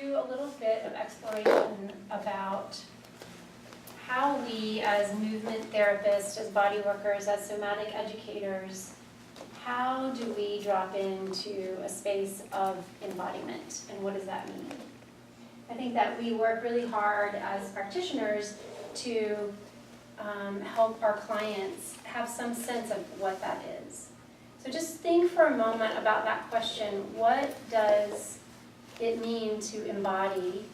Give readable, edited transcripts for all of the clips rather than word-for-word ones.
do a little bit of exploration about how we as movement therapists, as body workers, as somatic educators, how do we drop into a space of embodiment, and what does that mean? I think that we work really hard as practitioners to help our clients have some sense of what that is. So just think for a moment about that question. What does it mean to embody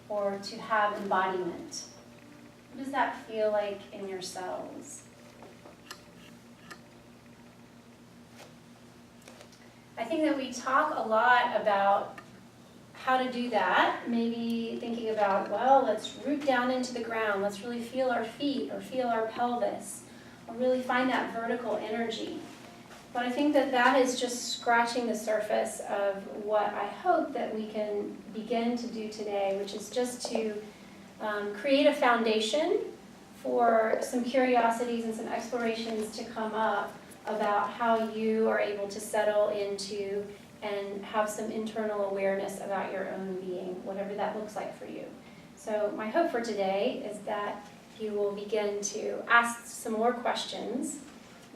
or to have embodiment? What does that feel like in your cells? I think that we talk a lot about how to do that, maybe thinking about, well, let's root down into the ground, let's really feel our feet or feel our pelvis, or really find that vertical energy. But I think that that is just scratching the surface of what I hope that we can begin to do today, which is just to create a foundation for some curiosities and some explorations to come up about how you are able to settle into and have some internal awareness about your own being, whatever that looks like for you. So my hope for today is that you will begin to ask some more questions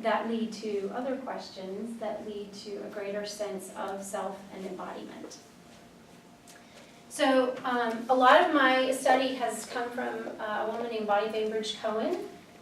that lead to other questions that lead to a greater sense of self and embodiment. So a lot of my study has come from a woman named Bonnie Bainbridge Cohen,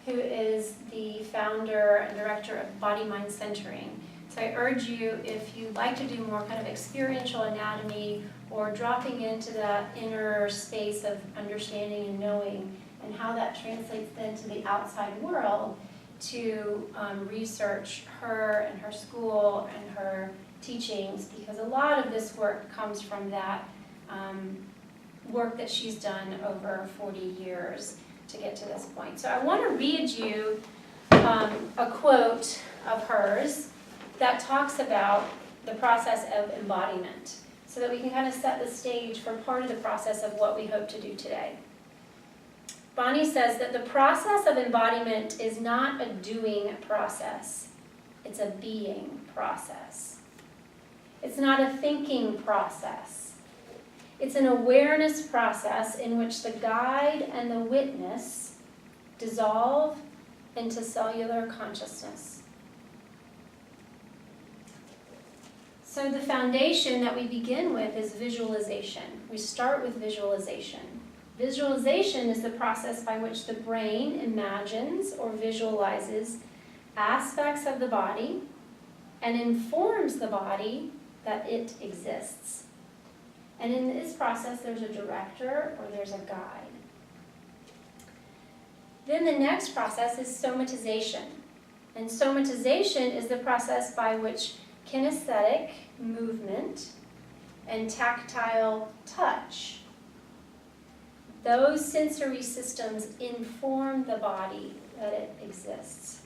who is the founder and director of Body Mind Centering. So I urge you, if you'd like to do more kind of experiential anatomy or dropping into that inner space of understanding and knowing and how that translates then to the outside world, to research her and her school and her teachings, because a lot of this work comes from that work that she's done over 40 years to get to this point. So I want to read you a quote of hers that talks about the process of embodiment, so that we can kind of set the stage for part of the process of what we hope to do today. Bonnie says that the process of embodiment is not a doing process, it's a being process. It's not a thinking process. It's an awareness process in which the guide and the witness dissolve into cellular consciousness. So the foundation that we begin with is visualization. We start with visualization. Visualization is the process by which the brain imagines or visualizes aspects of the body and informs the body that it exists. And in this process, there's a director or there's a guide. Then the next process is somatization. And somatization is the process by which kinesthetic movement and tactile touch, those sensory systems inform the body that it exists.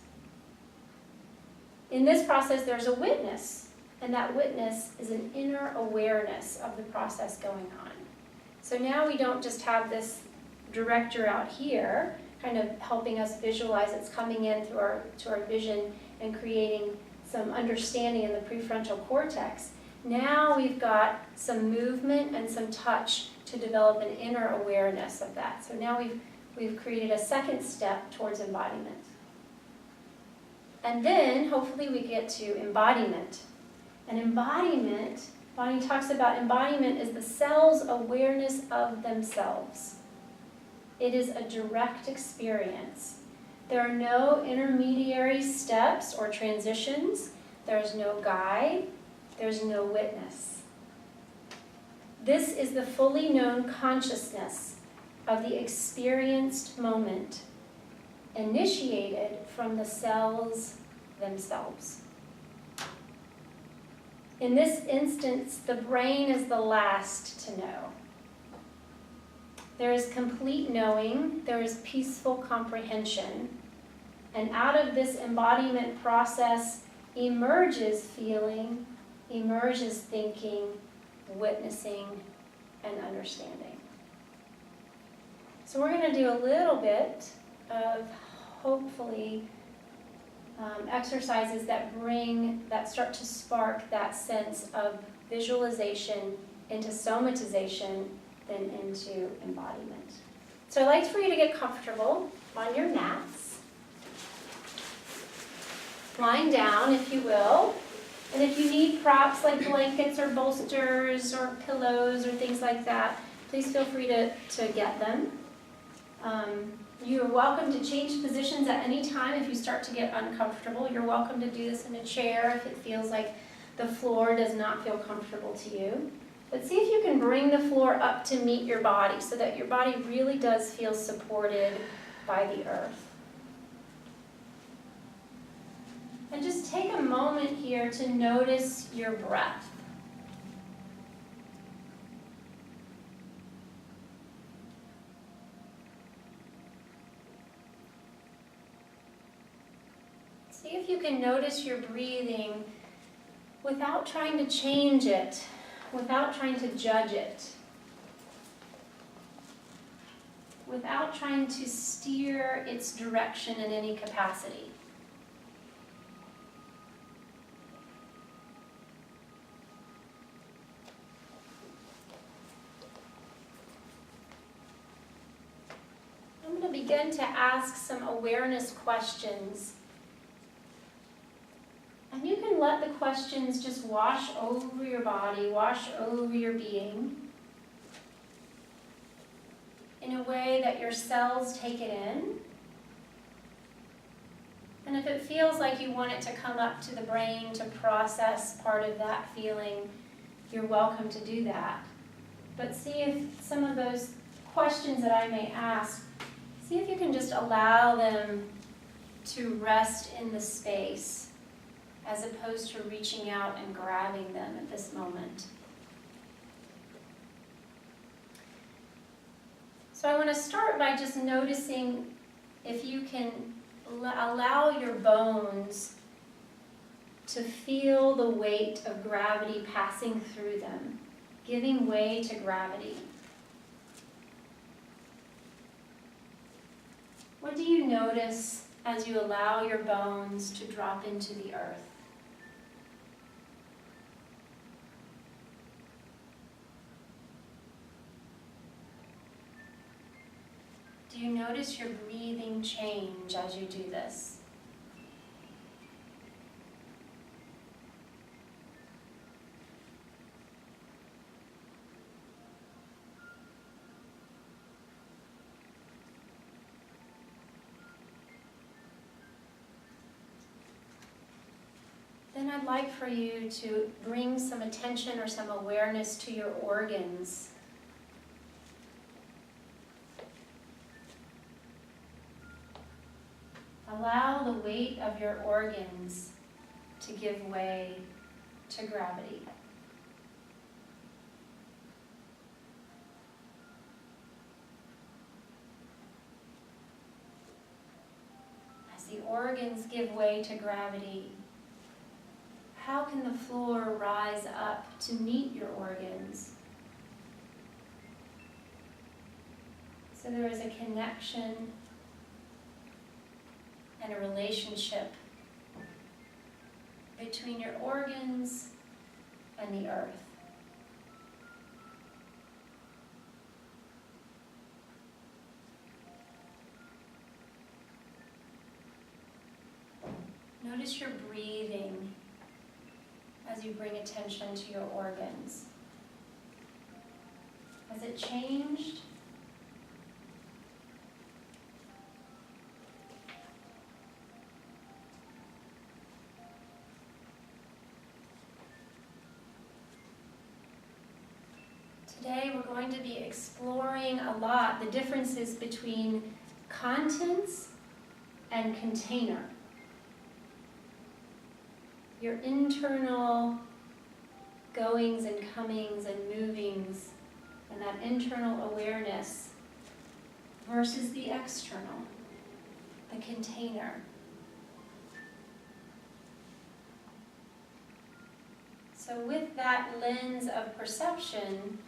In this process, there's a witness, and that witness is an inner awareness of the process going on. So now we don't just have this director out here, kind of helping us visualize it's coming in through our vision and creating some understanding in the prefrontal cortex. Now we've got some movement and some touch to develop an inner awareness of that. So now we've created a second step towards embodiment. And then hopefully we get to embodiment. And embodiment, Bonnie talks about embodiment as the cell's awareness of themselves. It is a direct experience. There are no intermediary steps or transitions. There's no guide. There's no witness. This is the fully known consciousness of the experienced moment, initiated from the cells themselves. In this instance, the brain is the last to know. There is complete knowing, there is peaceful comprehension, and out of this embodiment process emerges feeling, emerges thinking, witnessing, and understanding. So we're going to do a little bit of, hopefully, exercises that start to spark that sense of visualization, into somatization than into embodiment. So I'd like for you to get comfortable on your mats. Lying down, if you will. And if you need props like blankets or bolsters or pillows or things like that, please feel free to get them. You are welcome to change positions at any time if you start to get uncomfortable. You're welcome to do this in a chair if it feels like the floor does not feel comfortable to you. But see if you can bring the floor up to meet your body so that your body really does feel supported by the earth. And just take a moment here to notice your breath. See if you can notice your breathing without trying to change it, without trying to judge it, without trying to steer its direction in any capacity. I'm going to begin to ask some awareness questions. And you can let the questions just wash over your body, wash over your being in a way that your cells take it in. And if it feels like you want it to come up to the brain to process part of that feeling, you're welcome to do that. But see if some of those questions that I may ask, see if you can just allow them to rest in the space, as opposed to reaching out and grabbing them at this moment. So I want to start by just noticing if you can allow your bones to feel the weight of gravity passing through them, giving way to gravity. What do you notice as you allow your bones to drop into the earth? Do you notice your breathing change as you do this? Then I'd like for you to bring some attention or some awareness to your organs. Allow the weight of your organs to give way to gravity. As the organs give way to gravity, how can the floor rise up to meet your organs? So there is a connection and a relationship between your organs and the earth. Notice your breathing as you bring attention to your organs. Has it changed? Today we're going to be exploring a lot the differences between contents and container. Your internal goings and comings and movings and that internal awareness versus the external, the container. So with that lens of perception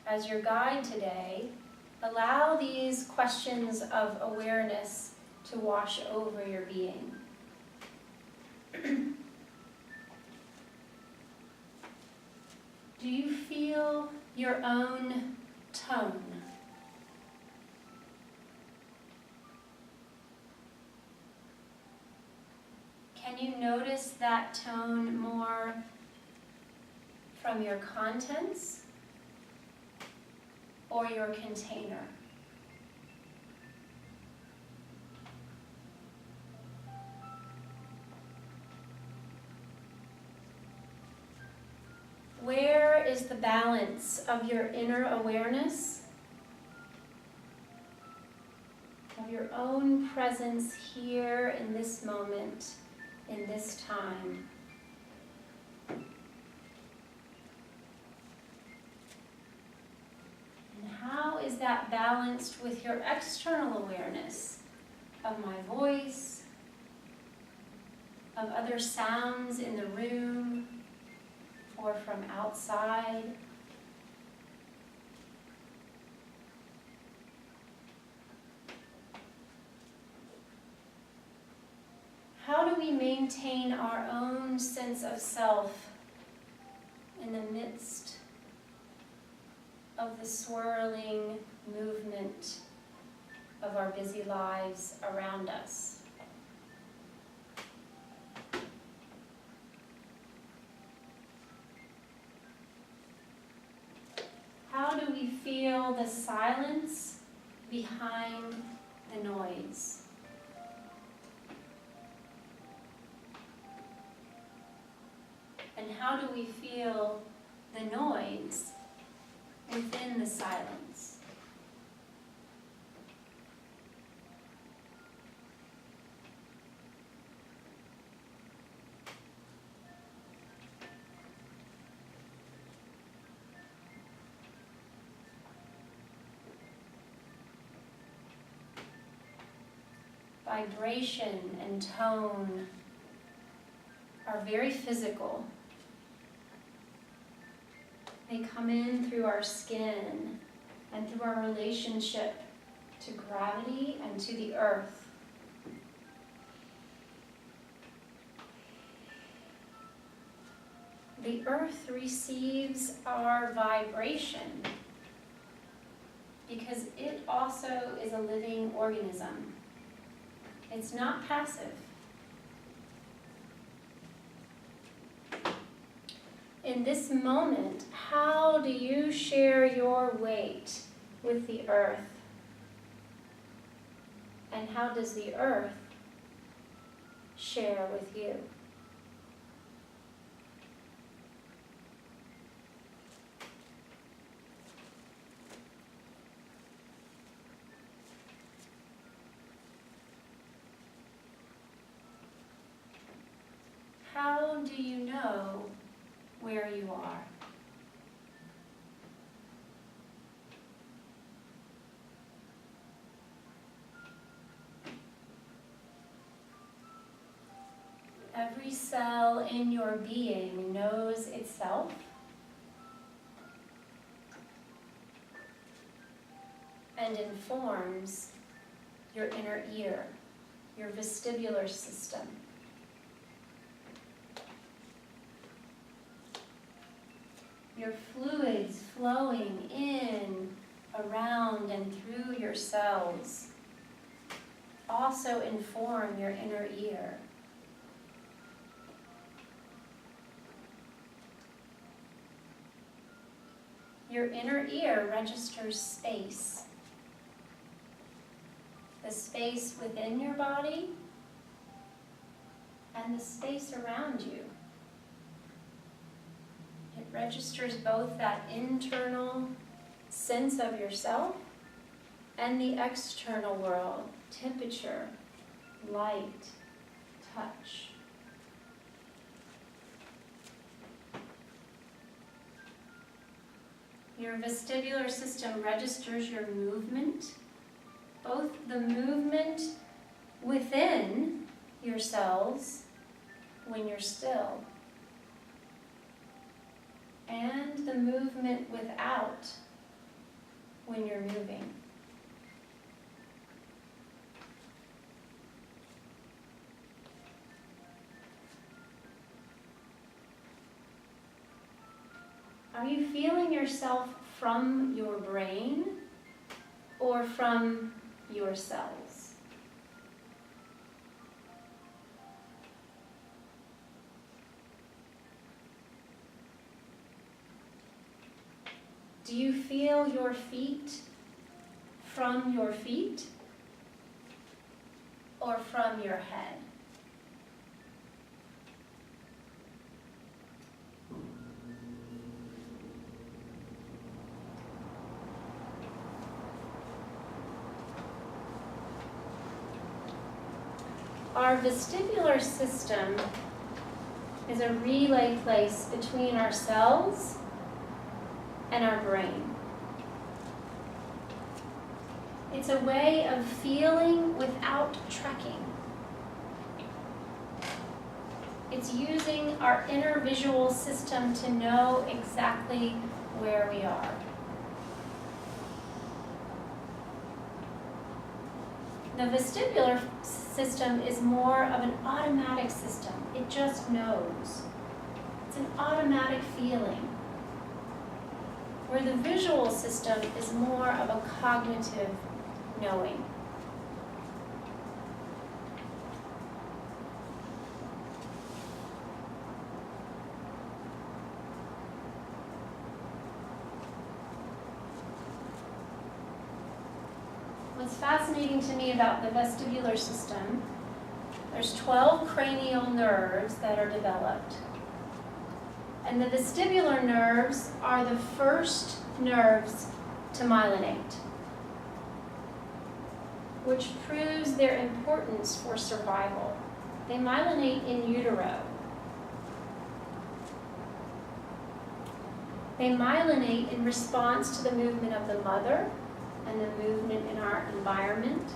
as your guide today, allow these questions of awareness to wash over your being. Do you feel your own tone. Can you notice that tone more from your contents or your container? Where is the balance of your inner awareness, of your own presence here in this moment, in this time? And how is that balanced with your external awareness of my voice, of other sounds in the room, or from outside? How do we maintain our own sense of self in the midst of the swirling movement of our busy lives around us? How do we feel the silence behind the noise? And how do we feel the noise within the silence? Vibration and tone are very physical. They come in through our skin and through our relationship to gravity and to the earth. The earth receives our vibration because it also is a living organism. It's not passive. In this moment, how do you share your weight with the earth? And how does the earth share with you? How do you know where you are? Every cell in your being knows itself and informs your inner ear, your vestibular system. Your fluids flowing in, around, and through your cells also inform your inner ear. Your inner ear registers space. The space within your body and the space around you. It registers both that internal sense of yourself and the external world, temperature, light, touch. Your vestibular system registers your movement, both the movement within your cells when you're still, and the movement without when you're moving. Are you feeling yourself from your brain or from your cells? Do you feel your feet from your feet or from your head? Our vestibular system is a relay place between our cells and our brain. It's a way of feeling without trekking. It's using our inner visual system to know exactly where we are. The vestibular system is more of an automatic system. It just knows. It's an automatic feeling. Where the visual system is more of a cognitive knowing. What's fascinating to me about the vestibular system, there's 12 cranial nerves that are developed. And the vestibular nerves are the first nerves to myelinate, which proves their importance for survival. They myelinate in utero. They myelinate in response to the movement of the mother and the movement in our environment.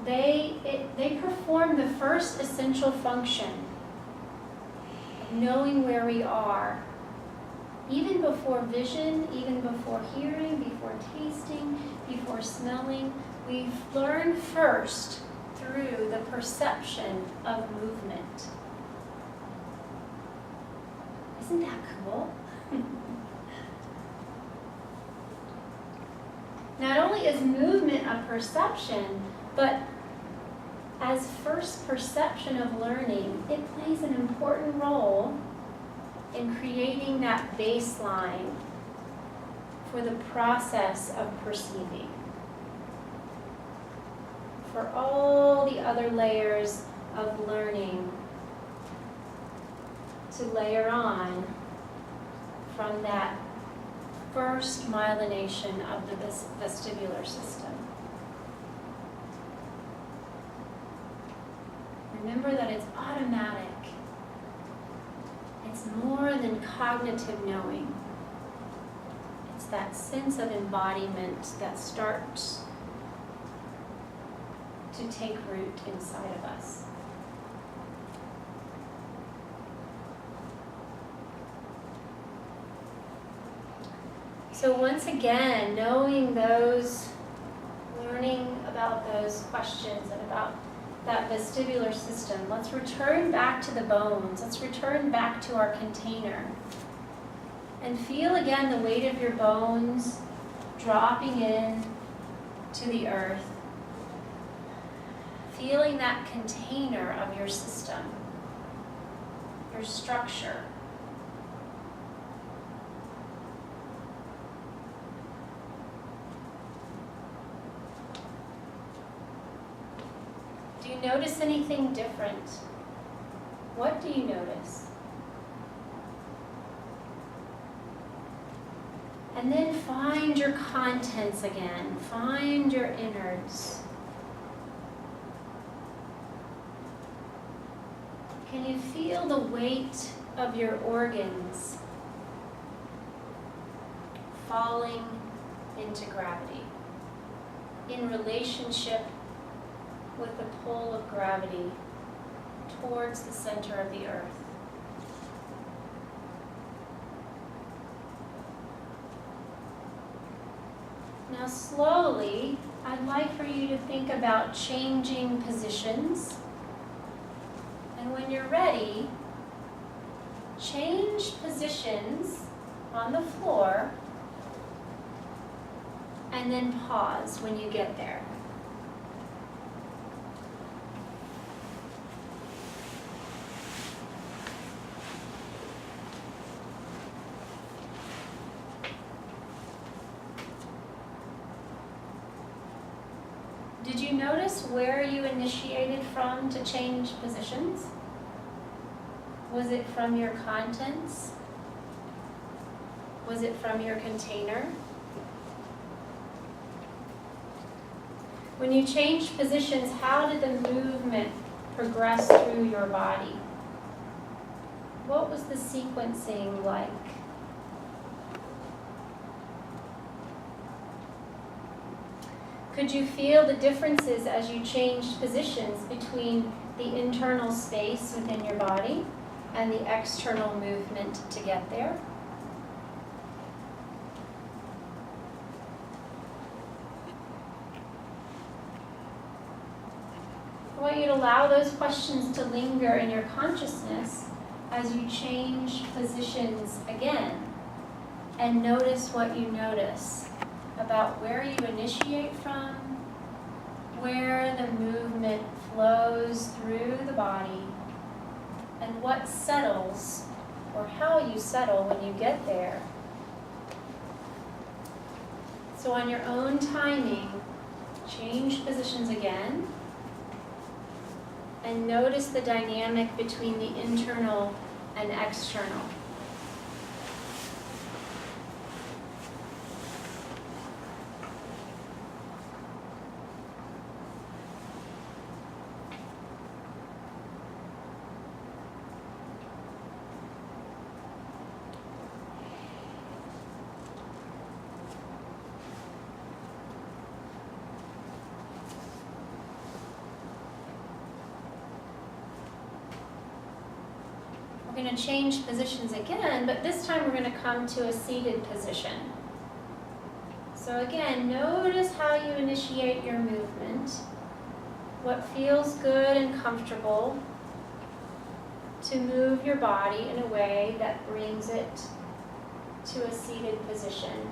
They perform the first essential function of knowing where we are, even before vision, even before hearing, before tasting, before smelling. We've learned first through the perception of movement. Isn't that cool? Not only is movement a perception, but as first perception of learning, it plays an important role in creating that baseline for the process of perceiving. For all the other layers of learning to layer on from that first myelination of the vestibular system. Remember that it's automatic. It's more than cognitive knowing. It's that sense of embodiment that starts to take root inside of us. So once again, knowing those, learning about those questions and about that vestibular system, let's return back to the bones. Let's return back to our container. And feel again the weight of your bones dropping in to the earth. Feeling that container of your system, your structure. Do you notice anything different? What do you notice? And then find your contents again. Find your innards. Can you feel the weight of your organs falling into gravity in relationship with the pull of gravity towards the center of the earth? Now slowly, I'd like for you to think about changing positions. And when you're ready, change positions on the floor and then pause when you get there. Did you notice where you initiated from to change positions? Was it from your contents? Was it from your container? When you changed positions, how did the movement progress through your body? What was the sequencing like? Could you feel the differences as you changed positions between the internal space within your body and the external movement to get there? I want you to allow those questions to linger in your consciousness as you change positions again, and notice what you notice about where you initiate from, where the movement flows through the body, and what settles, or how you settle when you get there. So on your own timing, change positions again, and notice the dynamic between the internal and external. We're going to change positions again, but this time we're going to come to a seated position. So again, notice how you initiate your movement, what feels good and comfortable to move your body in a way that brings it to a seated position.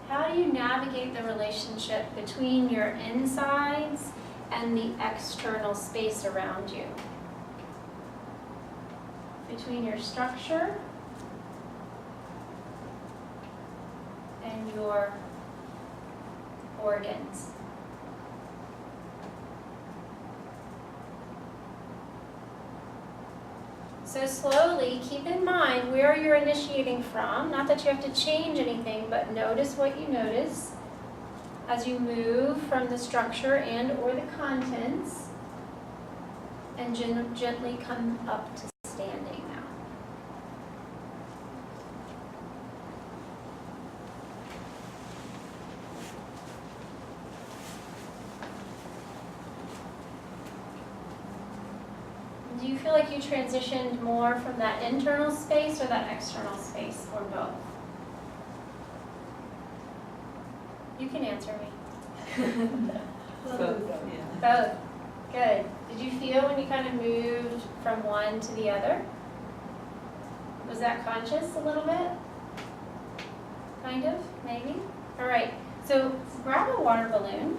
How do you navigate the relationship between your insides and the external space around you? Between your structure and your organs. So slowly, keep in mind where you're initiating from. Not that you have to change anything, but notice what you notice as you move from the structure and or the contents, and gently come up to standing now. Do you feel like you transitioned more from that internal space or that external space, or both? You can answer me. Both. Both. Good. Did you feel when you kind of moved from one to the other? Was that conscious a little bit? Kind of, maybe? All right. So grab a water balloon.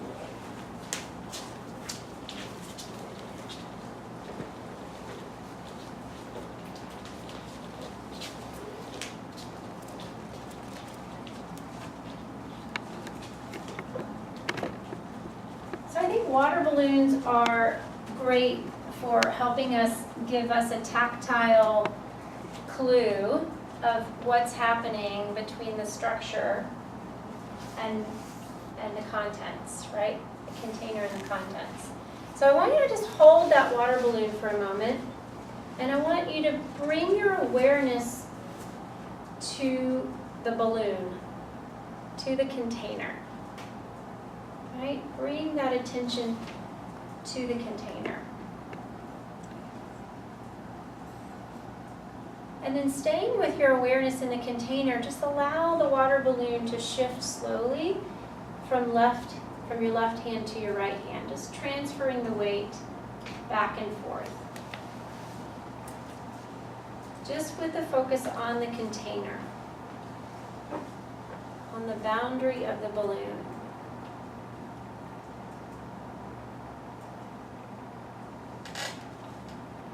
Water balloons are great for helping us, give us a tactile clue of what's happening between the structure and the contents, right? The container and the contents. So I want you to just hold that water balloon for a moment, and I want you to bring your awareness to the balloon, to the container. right? Bring that attention to the container. And then staying with your awareness in the container, just allow the water balloon to shift slowly from your left hand to your right hand, just transferring the weight back and forth. Just with the focus on the container, on the boundary of the balloon.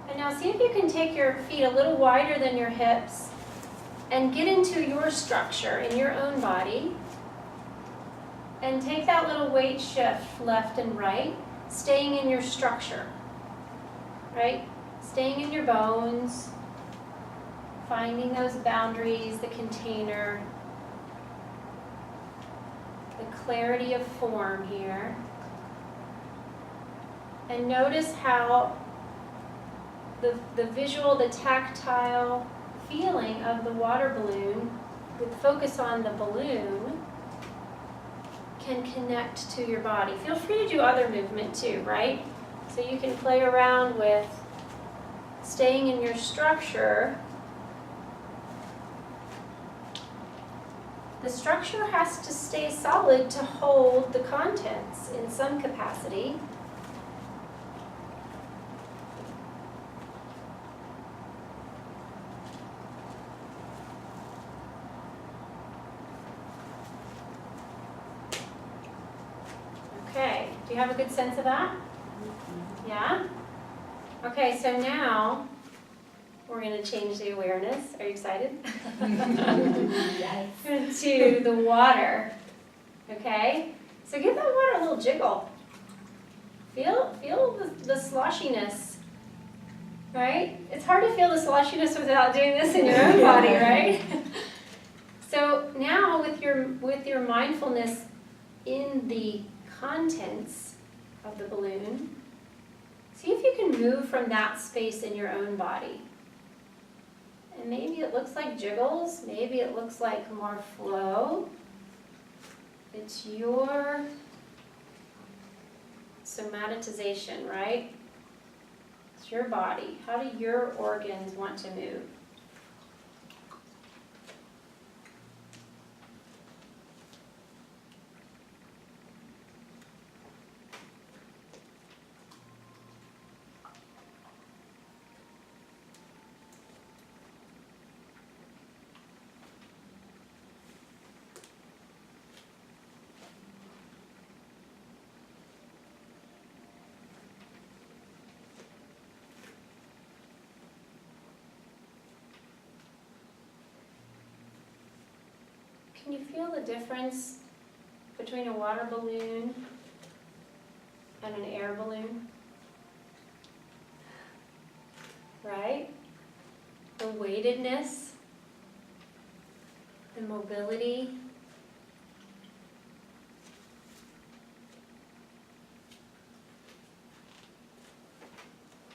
And now see if you can take your feet a little wider than your hips and get into your structure in your own body. And take that little weight shift left and right, staying in your structure, right? Staying in your bones, finding those boundaries, the container, the clarity of form here. And notice how the visual, the tactile feeling of the water balloon, with focus on the balloon, can connect to your body. Feel free to do other movement too, right? So you can play around with staying in your structure. The structure has to stay solid to hold the contents in some capacity. Okay, do you have a good sense of that? Yeah? Okay, so now we're going to change the awareness. Are you excited? Yes. To the water. Okay? So give that water a little jiggle. Feel the sloshiness. Right? It's hard to feel the sloshiness without doing this in your own body, right? So now with your mindfulness in the contents of the balloon, see if you can move from that space in your own body. And maybe it looks like jiggles, maybe it looks like more flow. It's your somatization, right? It's your body. How do your organs want to move? Can you feel the difference between a water balloon and an air balloon? Right? The weightedness, the mobility.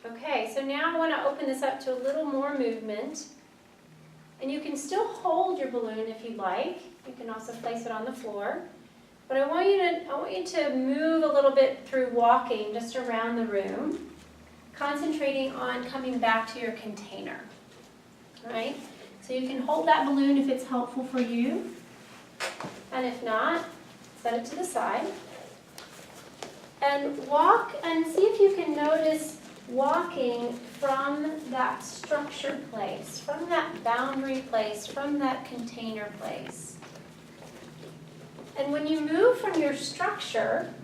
Okay, so now I want to open this up to a little more movement. And you can still hold your balloon if you'd like. You can also place it on the floor. But I want you to move a little bit through walking just around the room, concentrating on coming back to your container. All right? So you can hold that balloon if it's helpful for you. And if not, set it to the side. And walk and see if you can notice walking from that structured place, from that boundary place, from that container place. And when you move from your structure,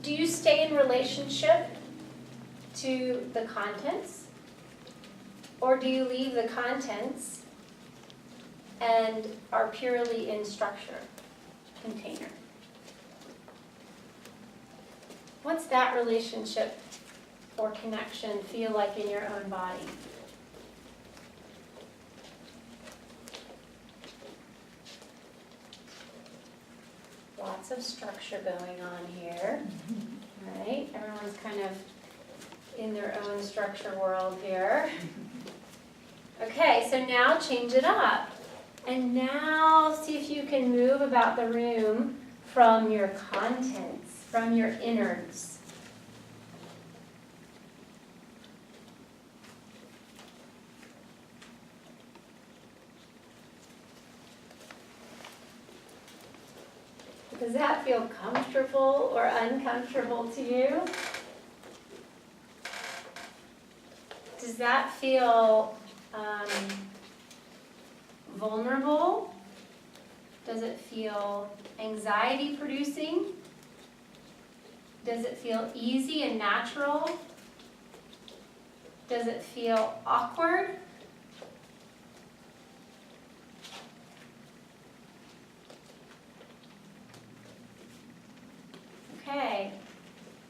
do you stay in relationship to the contents? Or do you leave the contents and are purely in structure, container? What's that relationship or connection feel like in your own body? Lots of structure going on here, right? Everyone's kind of in their own structure world here. Okay, so now change it up. And now see if you can move about the room from your contents, from your innards. Does that feel comfortable or uncomfortable to you? Does that feel vulnerable? Does it feel anxiety producing? Does it feel easy and natural? Does it feel awkward? Okay,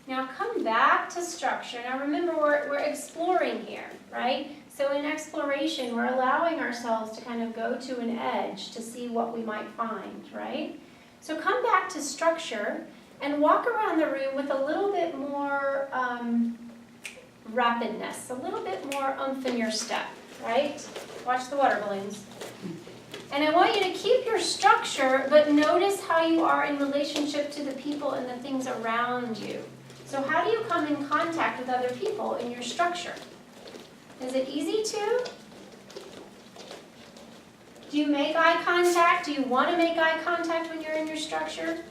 now come back to structure. Now remember, we're exploring here, right? So in exploration, we're allowing ourselves to kind of go to an edge to see what we might find, right? So come back to structure and walk around the room with a little bit more rapidness, a little bit more oomph in your step, right? Watch the water balloons. And I want you to keep your structure, but notice how you are in relationship to the people and the things around you. So how do you come in contact with other people in your structure? Is it easy to? Do you make eye contact? Do you want to make eye contact when you're in your structure?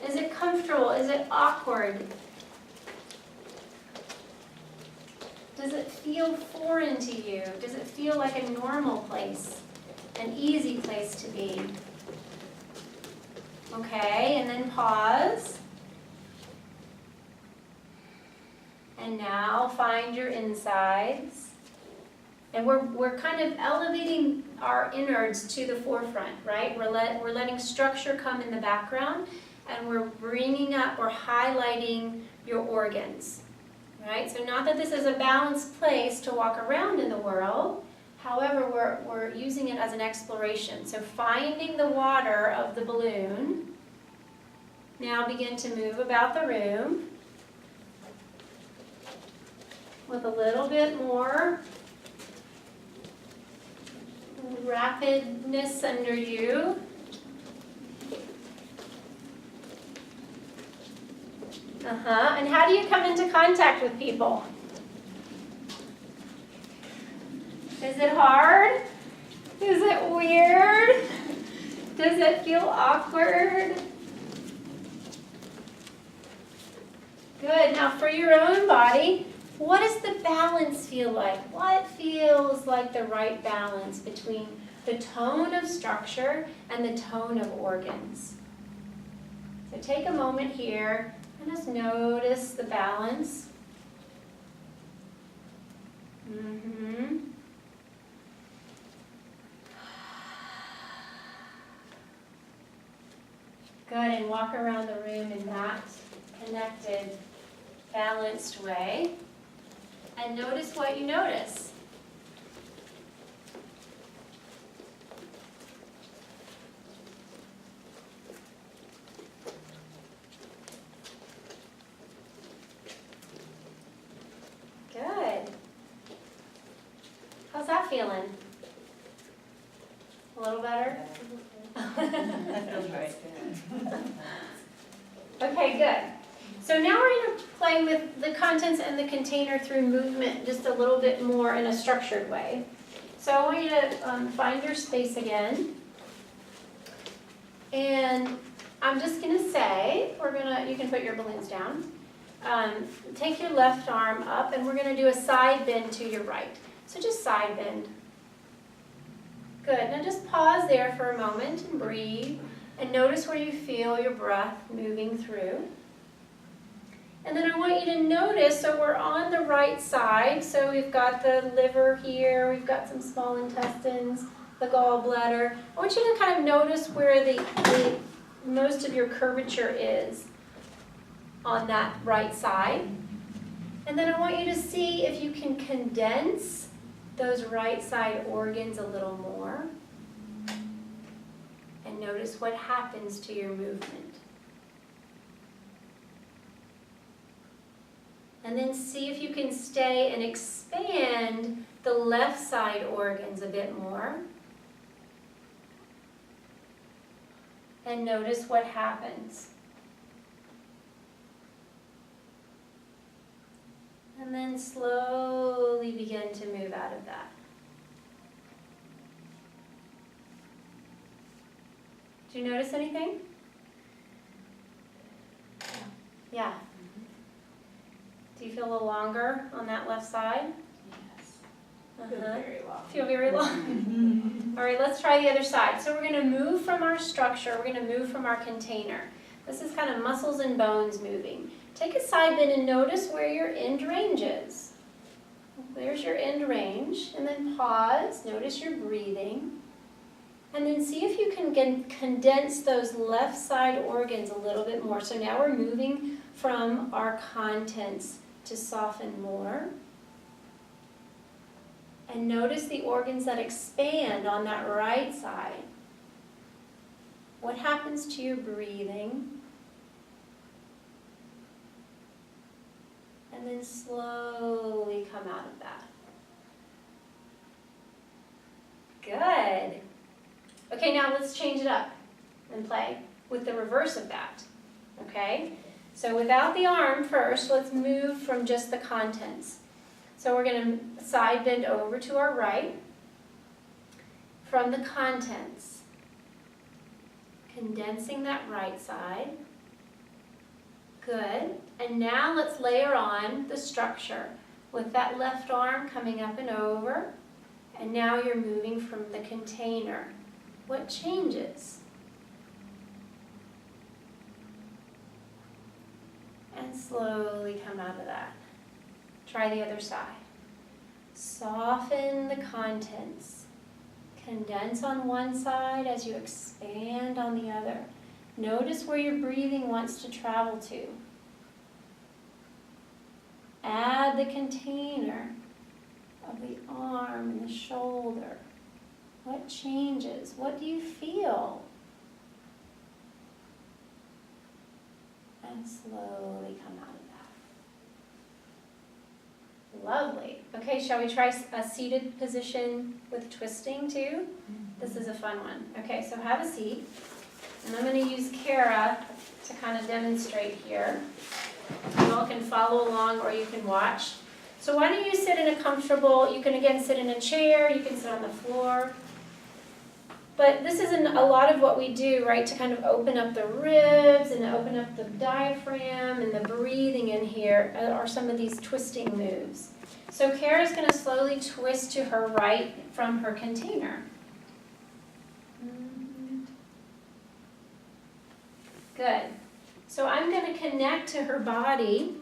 Is it comfortable? Is it awkward? Does it feel foreign to you? Does it feel like a normal place? An easy place to be? Okay, and then pause. And now find your insides. And we're kind of elevating our innards to the forefront, right? We're letting structure come in the background, and we're bringing up, we're highlighting your organs, right? So not that this is a balanced place to walk around in the world. However, we're using it as an exploration. So finding the water of the balloon. Now begin to move about the room with a little bit more rapidness under you. And how do you come into contact with people? Is it hard? Is it weird? Does it feel awkward? Good. Now for your own body, what does the balance feel like? What feels like the right balance between the tone of structure and the tone of organs? So take a moment here and just notice the balance. Good, and walk around the room in that connected, balanced way. And notice what you notice. Good. How's that feeling? A little better? That feels right. Okay, good. So now we're going to play with the contents and the container through movement just a little bit more in a structured way. So I want you to find your space again. And I'm just going to say, you can put your balloons down. Take your left arm up, and we're going to do a side bend to your right. So just side bend. Good. Now just pause there for a moment and breathe. And notice where you feel your breath moving through. And then I want you to notice, so we're on the right side. So we've got the liver here, we've got some small intestines, the gallbladder. I want you to kind of notice where the most of your curvature is on that right side. And then I want you to see if you can condense those right side organs a little more. And notice what happens to your movement. And then see if you can stay and expand the left side organs a bit more. and notice what happens. And then slowly begin to move out of that. Do you notice anything? Yeah. Do you feel a little longer on that left side? Yes. Uh-huh. Very long. Feel very long. All right, let's try the other side. So we're going to move from our structure. We're going to move from our container. This is kind of muscles and bones moving. Take a side bend and notice where your end range is. There's your end range. And then pause. Notice your breathing. And then see if you can condense those left side organs a little bit more. So now we're moving from our contents to soften more. And notice the organs that expand on that right side. What happens to your breathing? And then slowly come out of that. Good. Okay, now let's change it up and play with the reverse of that. Okay? So without the arm first, let's move from just the contents. So we're going to side bend over to our right from the contents. Condensing that right side. Good. And now let's layer on the structure with that left arm coming up and over. And now you're moving from the container. What changes? And slowly come out of that. Try the other side. Soften the contents. Condense on one side as you expand on the other. Notice where your breathing wants to travel to. Add the container of the arm and the shoulder. What changes? What do you feel? And slowly come out of that. Lovely. Okay, shall we try a seated position with twisting too? This is a fun one. Okay, so have a seat. And I'm going to use Kara to kind of demonstrate here. You all can follow along or you can watch. So why don't you sit in a comfortable, you can again sit in a chair, you can sit on the floor. But this is a lot of what we do, right, to kind of open up the ribs and open up the diaphragm and the breathing in here are some of these twisting moves. So Kara's going to slowly twist to her right from her container. Good. So I'm going to connect to her body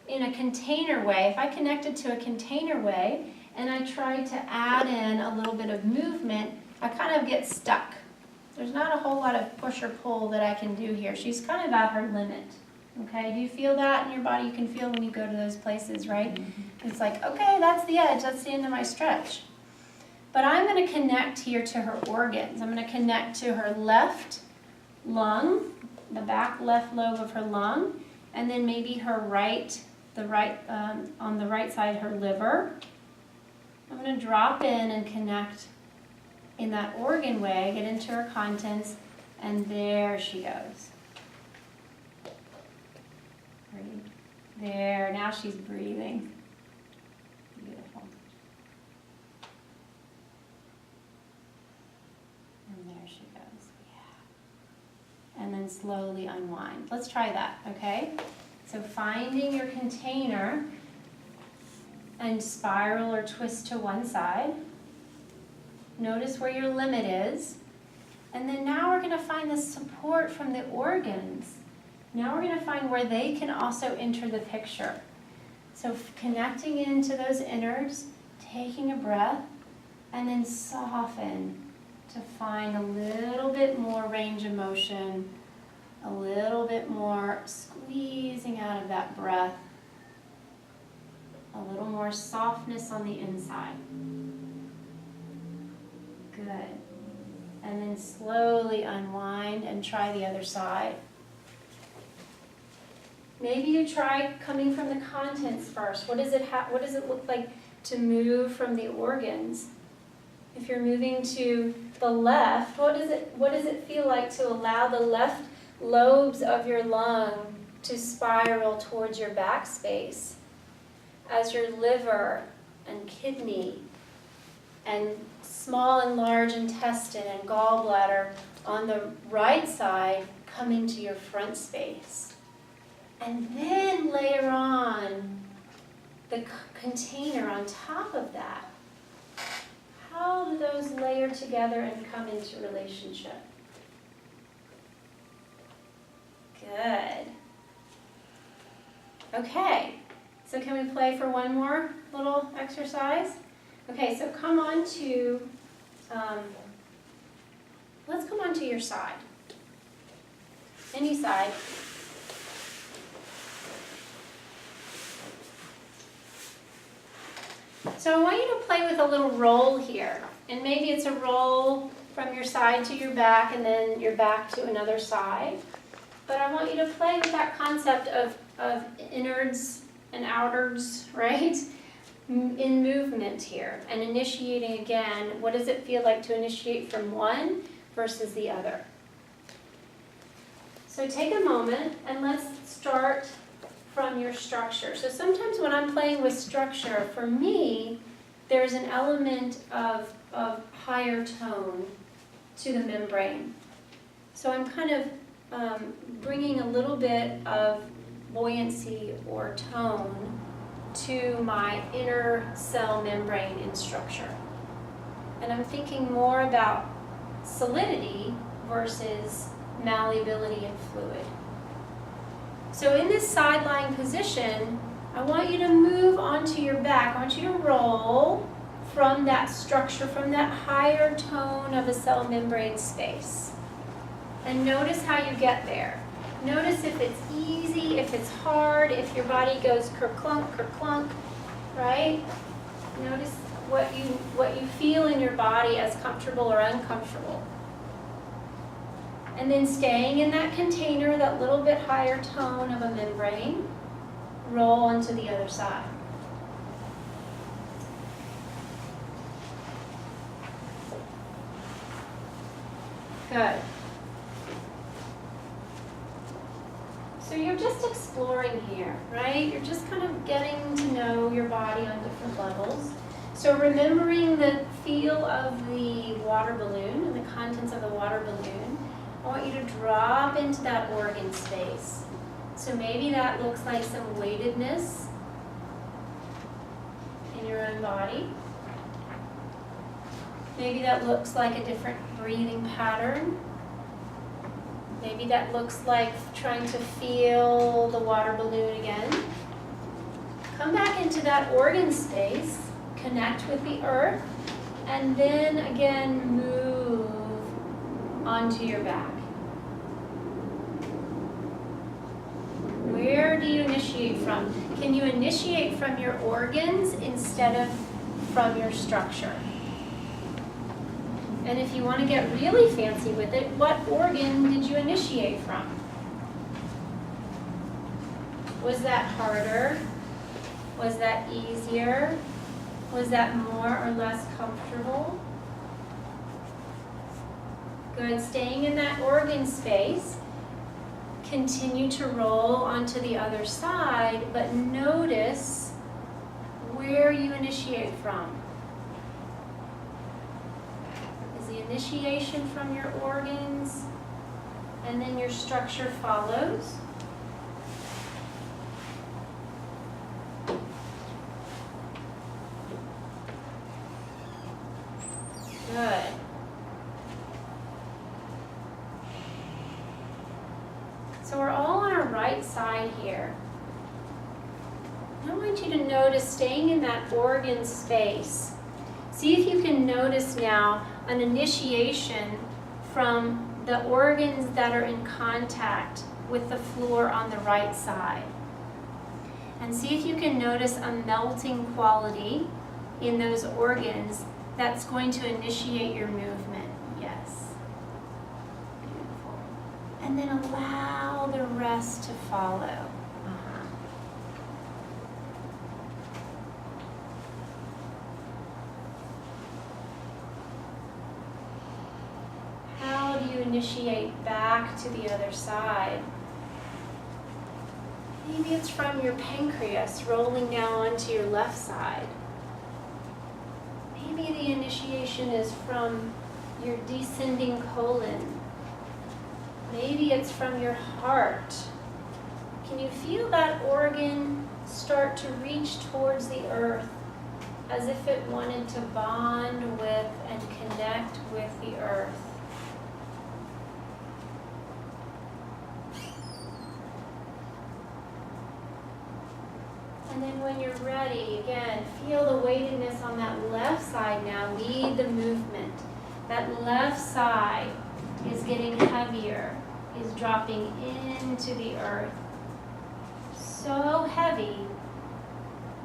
in a container way. If I connected to a container way and I try to add in a little bit of movement, I kind of get stuck. There's not a whole lot of push or pull that I can do here. She's kind of at her limit. Okay, do you feel that in your body? You can feel when you go to those places, right? It's like, okay, that's the edge. That's the end of my stretch. But I'm going to connect here to her organs. I'm going to connect to her left lung, the back left lobe of her lung, and then maybe her right, on the right side, her liver. I'm going to drop in and connect in that organ way, get into her contents, and there she goes. There, now she's breathing. Beautiful. And there she goes, yeah. And then slowly unwind. Let's try that, okay? So finding your container and spiral or twist to one side. Notice where your limit is. And then now we're going to find the support from the organs. Now we're going to find where they can also enter the picture. So connecting into those innards, taking a breath, and then soften to find a little bit more range of motion, a little bit more squeezing out of that breath, a little more softness on the inside. Good. And then slowly unwind and try the other side. Maybe you try coming from the contents first. What does it look like to move from the organs? If you're moving to the left, what does it feel like to allow the left lobes of your lung to spiral towards your back space as your liver and kidney and small and large intestine and gallbladder on the right side come into your front space. And then layer on the container on top of that. How do those layer together and come into relationship? Good. Okay, so can we play for one more little exercise? Okay, so come on to, let's come on to your side. Any side. So I want you to play with a little roll here. And maybe it's a roll from your side to your back and then your back to another side. But I want you to play with that concept of innards and outwards, right? In movement here. And initiating again, what does it feel like to initiate from one versus the other? So take a moment and let's start from your structure. So sometimes when I'm playing with structure, for me, there's an element of higher tone to the membrane. So I'm kind of bringing a little bit of buoyancy or tone to my inner cell membrane in structure. And I'm thinking more about solidity versus malleability and fluid. So in this side lying position, I want you to move onto your back. I want you to roll from that structure, from that higher tone of a cell membrane space. And notice how you get there. Notice if it's easy, if it's hard, if your body goes kerclunk, right? Notice what you feel in your body as comfortable or uncomfortable. And then staying in that container, that little bit higher tone of a membrane, roll onto the other side. Good. So you're just exploring here, right? You're just kind of getting to know your body on different levels. So remembering the feel of the water balloon and the contents of the water balloon, I want you to drop into that organ space. So maybe that looks like some weightedness in your own body. Maybe that looks like a different breathing pattern. Maybe that looks like trying to feel the water balloon again. Come back into that organ space, connect with the earth, and then again move onto your back. Where do you initiate from? Can you initiate from your organs instead of from your structure? And if you want to get really fancy with it, what organ did you initiate from? Was that harder? Was that easier? Was that more or less comfortable? Good. Staying in that organ space. Continue to roll onto the other side, but notice where you initiate from. Is the initiation from your organs, and then your structure follows? Good. So we're all on our right side here. I want you to notice staying in that organ space. See if you can notice now an initiation from the organs that are in contact with the floor on the right side. And see if you can notice a melting quality in those organs that's going to initiate your movement. Yes. Beautiful. And then allow the rest to follow. initiate back to the other side. Maybe it's from your pancreas rolling down onto your left side. Maybe the initiation is from your descending colon. Maybe it's from your heart. Can you feel that organ start to reach towards the earth as if it wanted to bond with and connect with the earth? And then when you're ready, again, feel the weightedness on that left side now. Lead the movement. That left side is getting heavier, is dropping into the earth. So heavy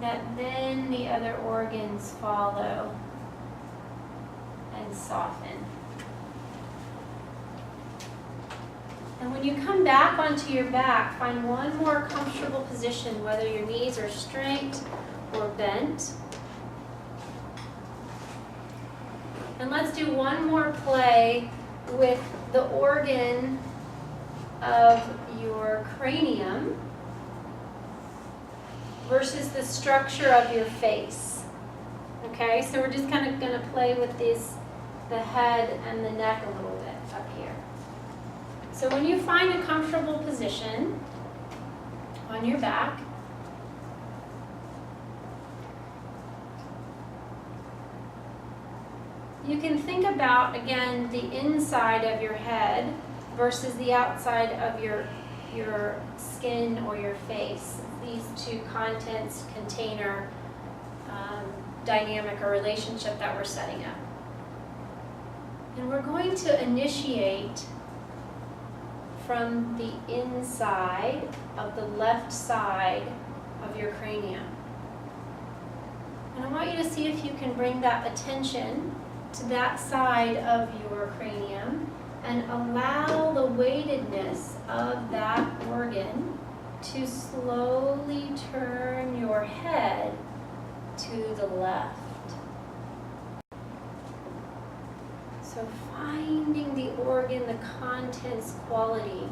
that then the other organs follow and soften. And when you come back onto your back, find one more comfortable position, whether your knees are straight or bent. And let's do one more play with the organ of your cranium versus the structure of your face. Okay, so we're just kind of going to play with the head and the neck a little bit up here. So when you find a comfortable position on your back, you can think about, again, the inside of your head versus the outside of your skin or your face. These two contents container dynamic or relationship that we're setting up. And we're going to initiate from the inside of the left side of your cranium. And I want you to see if you can bring that attention to that side of your cranium and allow the weightedness of that organ to slowly turn your head to the left. So finding the organ, the contents quality,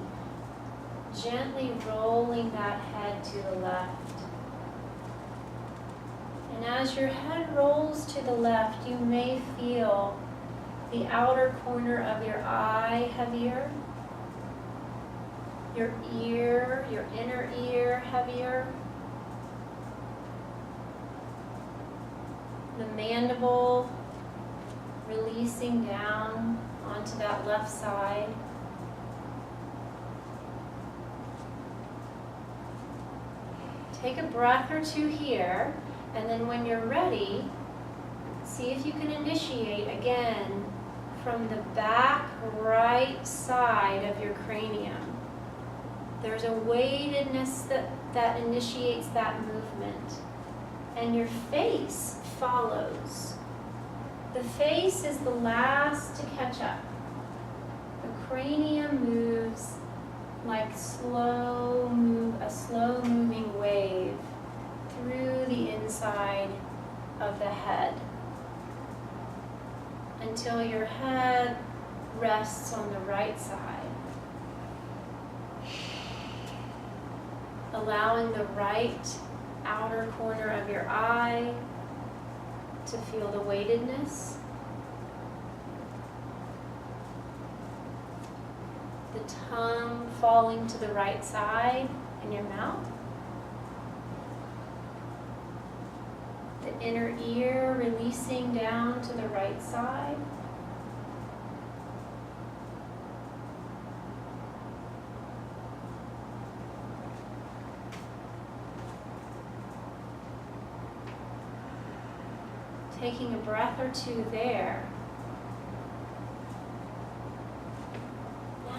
gently rolling that head to the left. And as your head rolls to the left, you may feel the outer corner of your eye heavier, your ear, your inner ear heavier, the mandible releasing down onto that left side. Take a breath or two here, and then when you're ready, see if you can initiate again from the back right side of your cranium. There's a weightedness that initiates that movement, and your face follows. The face is the last to catch up. The cranium moves like a slow moving wave through the inside of the head until your head rests on the right side, allowing the right outer corner of your eye to feel the weightedness, the tongue falling to the right side in your mouth, the inner ear releasing down to the right side, taking a breath or two there.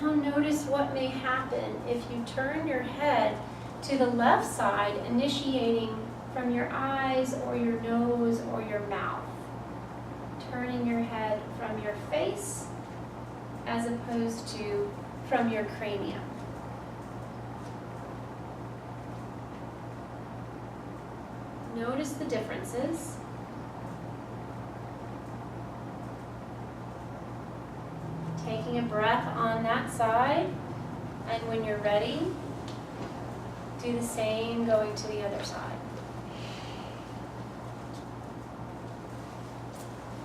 Now notice what may happen if you turn your head to the left side, initiating from your eyes or your nose or your mouth. Turning your head from your face as opposed to from your cranium. Notice the differences. Taking taking a breath on that side, and when you're ready, do the same going to the other side.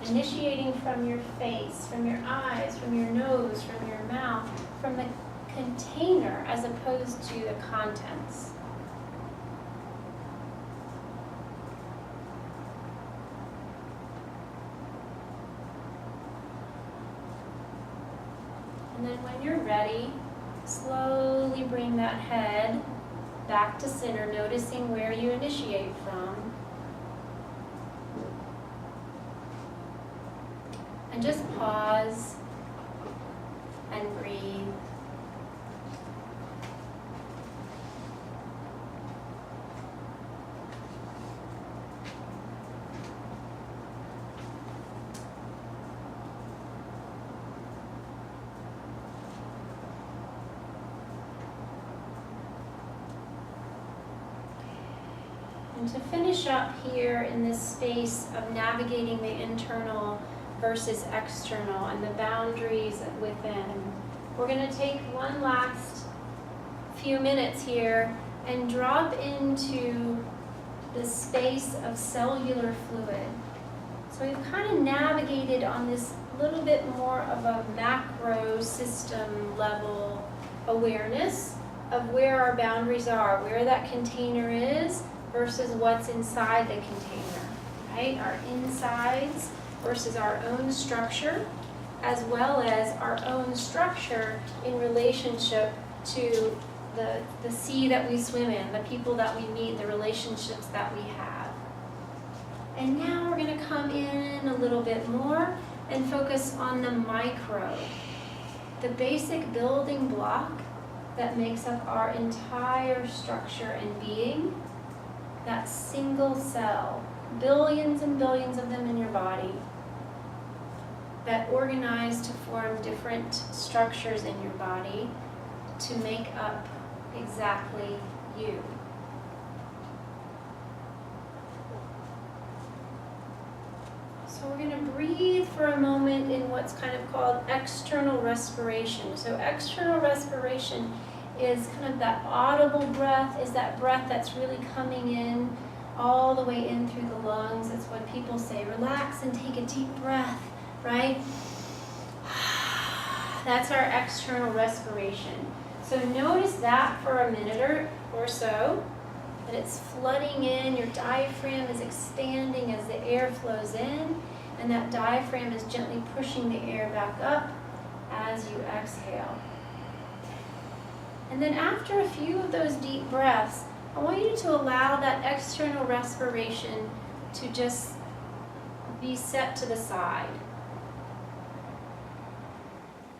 Initiating from your face, from your eyes, from your nose, from your mouth, from the container as opposed to the contents. And then when you're ready, slowly bring that head back to center, noticing where you initiate from. And just pause and breathe. And to finish up here in this space of navigating the internal versus external and the boundaries within, we're going to take one last few minutes here and drop into the space of cellular fluid. So we've kind of navigated on this little bit more of a macro system level awareness of where our boundaries are, where that container is versus what's inside the container, right? Our insides versus our own structure, as well as our own structure in relationship to the sea that we swim in, the people that we meet, the relationships that we have. And now we're going to come in a little bit more and focus on the micro, the basic building block that makes up our entire structure and being, that single cell, billions and billions of them in your body, that organize to form different structures in your body to make up exactly you. So we're going to breathe for a moment in what's kind of called external respiration. So external respiration is kind of that audible breath, is that breath that's really coming in all the way in through the lungs. It's when people say, relax and take a deep breath, right? That's our external respiration. So notice that for a minute or so, that it's flooding in, your diaphragm is expanding as the air flows in, and that diaphragm is gently pushing the air back up as you exhale. And then after a few of those deep breaths, I want you to allow that external respiration to just be set to the side.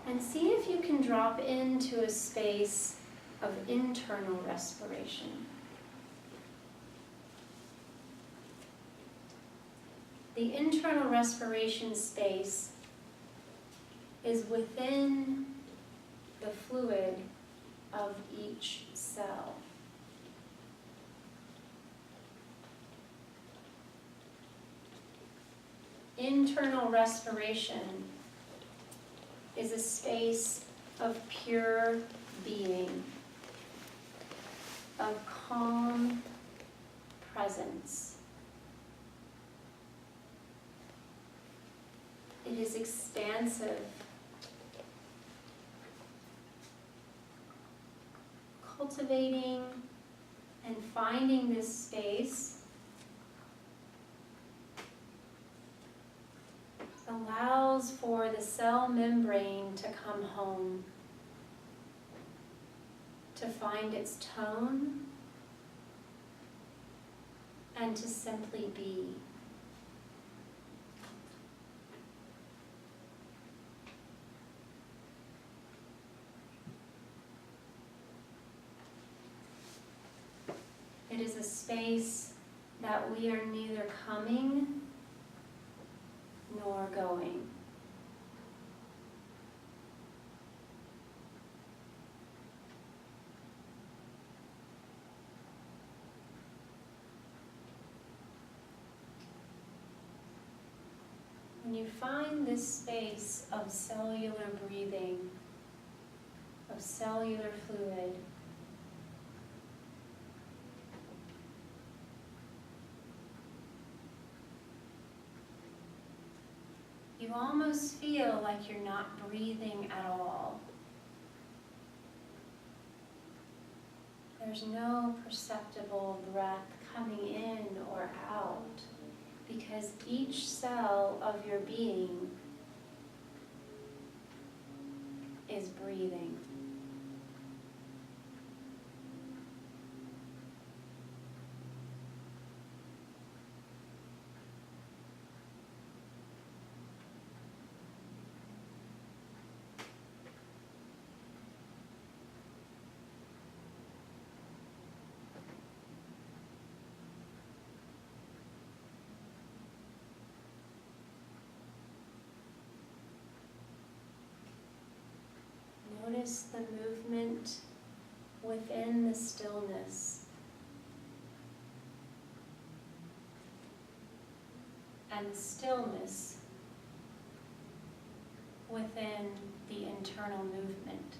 And see if you can drop into a space of internal respiration. The internal respiration space is within the fluid of each cell. Internal respiration is a space of pure being, of calm presence. It is expansive, cultivating and finding this space allows for the cell membrane to come home, to find its tone, and to simply be. It is a space that we are neither coming nor going. when you find this space of cellular breathing, of cellular fluid, you almost feel like you're not breathing at all. There's no perceptible breath coming in or out, because each cell of your being is breathing. Notice the movement within the stillness and the stillness within the internal movement.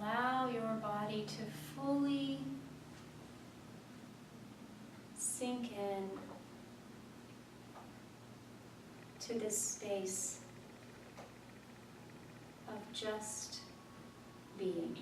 Allow your body to fully sink in to this space of just being.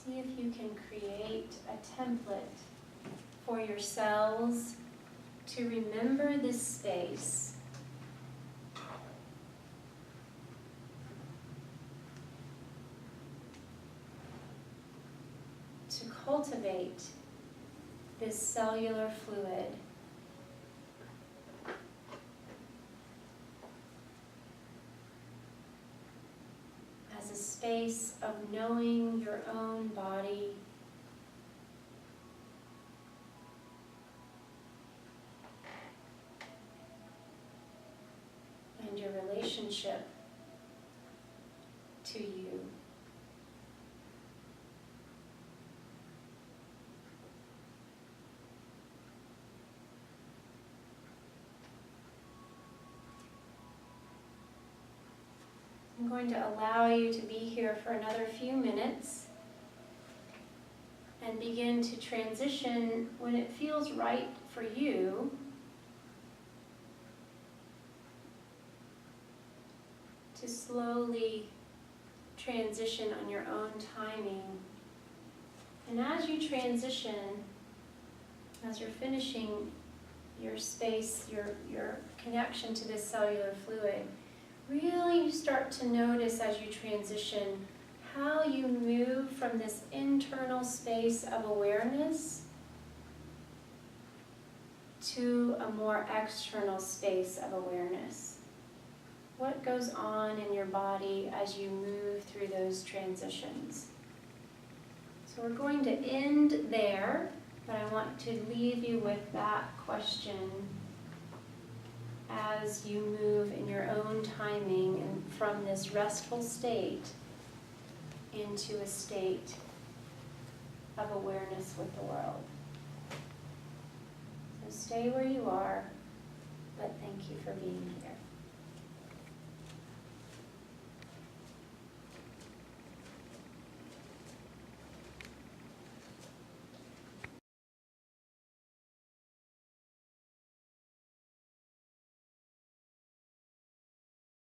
See if you can create a template for your cells to remember this space. To cultivate this cellular fluid. As a space of knowing your own body, and your relationship to you. I'm going to allow you to be here for another few minutes and begin to transition when it feels right for you to slowly transition on your own timing. And as you transition, as you're finishing your space, your connection to this cellular fluid, really start to notice as you transition how you move from this internal space of awareness to a more external space of awareness. What goes on in your body as you move through those transitions? So we're going to end there, but I want to leave you with that question as you move in your own timing and from this restful state into a state of awareness with the world. So stay where you are, but thank you for being here.